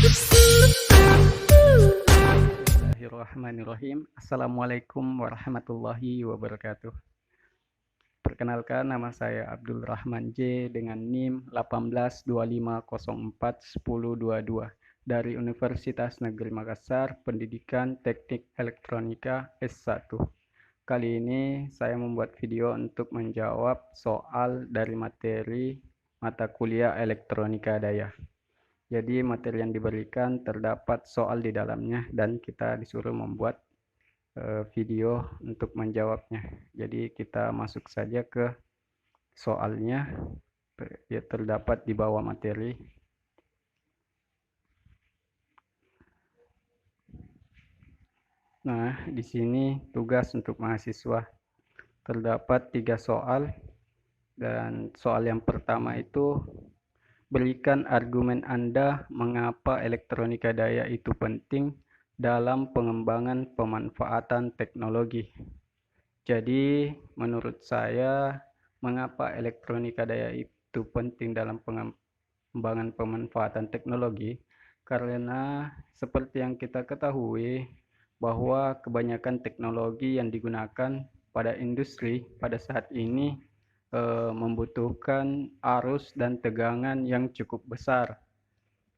Bismillahirrahmanirrahim. Assalamualaikum warahmatullahi wabarakatuh. Perkenalkan, nama saya Abdul Rahman J dengan NIM 1825041022 dari Universitas Negeri Makassar, Pendidikan Teknik Elektronika S1. Kali ini saya membuat video untuk menjawab soal dari materi mata kuliah Elektronika Daya. Jadi materi yang diberikan terdapat soal di dalamnya dan kita disuruh membuat video untuk menjawabnya. Jadi kita masuk saja ke soalnya, ya terdapat di bawah materi. Nah, di sini tugas untuk mahasiswa. Terdapat 3 soal dan soal yang pertama itu berikan argumen Anda mengapa elektronika daya itu penting dalam pengembangan pemanfaatan teknologi. Jadi, menurut saya, mengapa elektronika daya itu penting dalam pengembangan pemanfaatan teknologi? Karena seperti yang kita ketahui, bahwa kebanyakan teknologi yang digunakan pada industri pada saat ini membutuhkan arus dan tegangan yang cukup besar,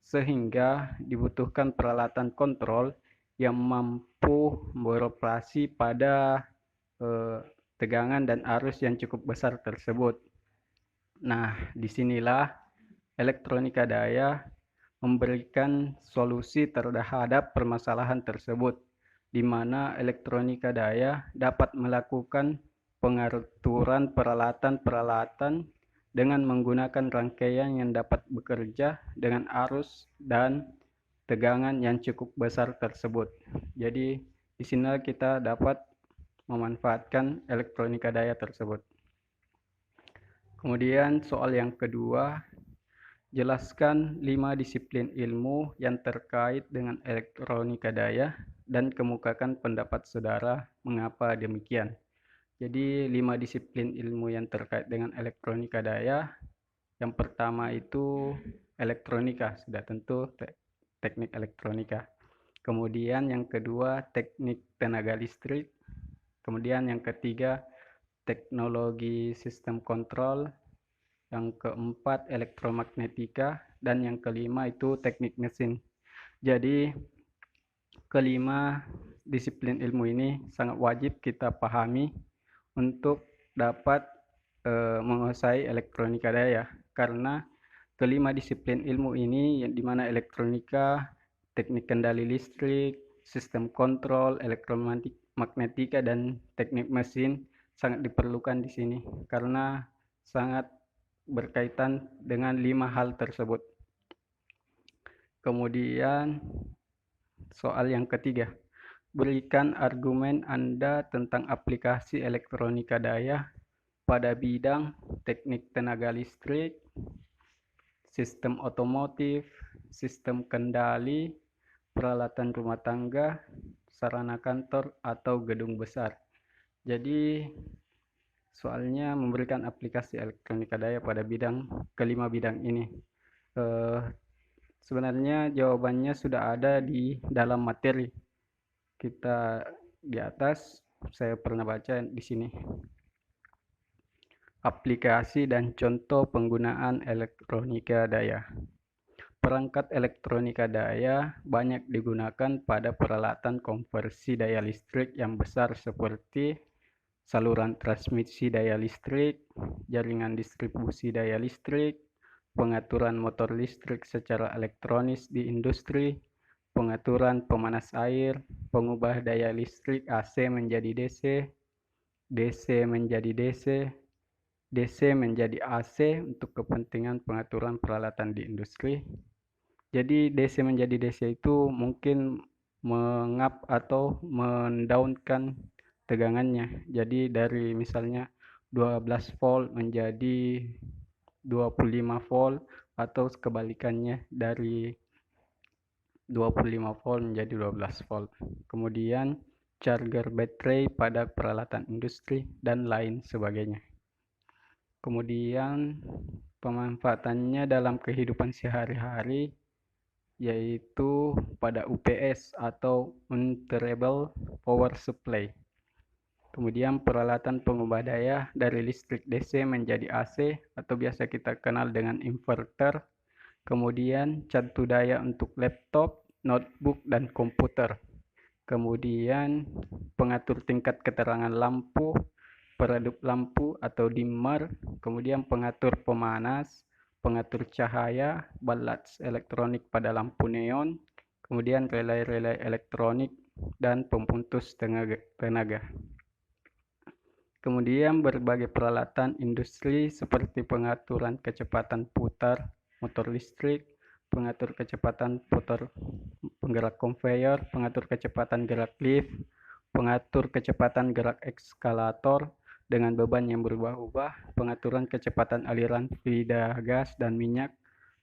sehingga dibutuhkan peralatan kontrol yang mampu beroperasi pada tegangan dan arus yang cukup besar tersebut. Nah, disinilah elektronika daya memberikan solusi terhadap permasalahan tersebut, di mana elektronika daya dapat melakukan pengaturan peralatan-peralatan dengan menggunakan rangkaian yang dapat bekerja dengan arus dan tegangan yang cukup besar tersebut. Jadi di sini kita dapat memanfaatkan elektronika daya tersebut. Kemudian soal yang kedua, jelaskan 5 disiplin ilmu yang terkait dengan elektronika daya dan kemukakan pendapat saudara mengapa demikian. Jadi 5 disiplin ilmu yang terkait dengan elektronika daya. Yang pertama itu elektronika, sudah tentu teknik elektronika. Kemudian yang kedua teknik tenaga listrik. Kemudian yang ketiga teknologi sistem kontrol. Yang keempat elektromagnetika, dan yang kelima itu teknik mesin. Jadi kelima disiplin ilmu ini sangat wajib kita pahami untuk dapat menguasai elektronika daya, karena kelima disiplin ilmu ini yang dimana elektronika, teknik kendali listrik, sistem kontrol, elektromagnetika, dan teknik mesin sangat diperlukan di sini karena sangat berkaitan dengan 5 hal tersebut. Kemudian soal yang ketiga, berikan argumen Anda tentang aplikasi elektronika daya pada bidang teknik tenaga listrik, sistem otomotif, sistem kendali, peralatan rumah tangga, sarana kantor, atau gedung besar. Jadi soalnya memberikan aplikasi elektronika daya pada kelima bidang ini. Sebenarnya jawabannya sudah ada di dalam materi kita di atas. Saya pernah baca di sini. Aplikasi dan contoh penggunaan elektronika daya. Perangkat elektronika daya banyak digunakan pada peralatan konversi daya listrik yang besar seperti saluran transmisi daya listrik, jaringan distribusi daya listrik, pengaturan motor listrik secara elektronis di industri, pengaturan pemanas air, pengubah daya listrik AC menjadi DC, DC menjadi DC, DC menjadi AC untuk kepentingan pengaturan peralatan di industri. Jadi DC menjadi DC itu mungkin mengap atau mendaunkan tegangannya. Jadi dari misalnya 12 volt menjadi 25 volt, atau kebalikannya dari 25 volt menjadi 12 volt. Kemudian charger baterai pada peralatan industri dan lain sebagainya. Kemudian pemanfaatannya dalam kehidupan sehari-hari yaitu pada UPS atau Unreliable Power Supply. Kemudian peralatan pengubah daya dari listrik DC menjadi AC atau biasa kita kenal dengan inverter. Kemudian candu daya untuk laptop, notebook, dan komputer. Kemudian pengatur tingkat keterangan lampu, peredup lampu atau dimmer, kemudian pengatur pemanas, pengatur cahaya, ballasts elektronik pada lampu neon, kemudian relay-relay elektronik, dan pemutus tenaga. Kemudian berbagai peralatan industri seperti pengaturan kecepatan putar motor listrik, pengatur kecepatan putar penggerak konveyor, pengatur kecepatan gerak lift, pengatur kecepatan gerak eskalator dengan beban yang berubah-ubah, pengaturan kecepatan aliran fluida gas dan minyak,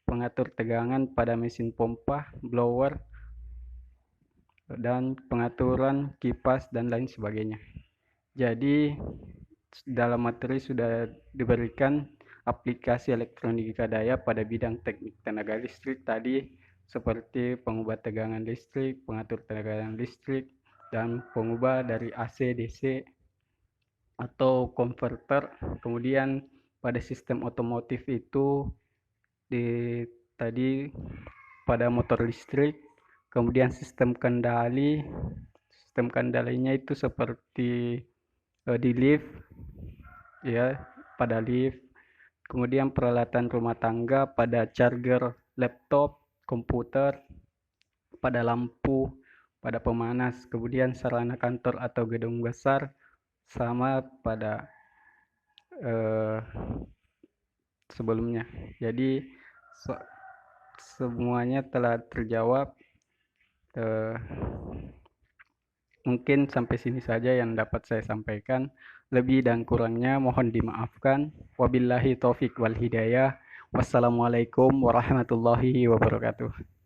pengatur tegangan pada mesin pompa, blower, dan pengaturan kipas dan lain sebagainya. Jadi dalam materi sudah diberikan aplikasi elektronika daya pada bidang teknik tenaga listrik tadi seperti pengubah tegangan listrik, pengatur tegangan listrik, dan pengubah dari AC DC atau konverter. Kemudian pada sistem otomotif itu tadi pada motor listrik, kemudian sistem kendalinya itu seperti di lift, ya, pada lift. Kemudian peralatan rumah tangga pada charger laptop, komputer, pada lampu, pada pemanas. Kemudian sarana kantor atau gedung besar sama pada sebelumnya. Jadi semuanya telah terjawab. Mungkin sampai sini saja yang dapat saya sampaikan. Lebih dan kurangnya mohon dimaafkan. Wabillahi taufik wal hidayah. Wassalamualaikum warahmatullahi wabarakatuh.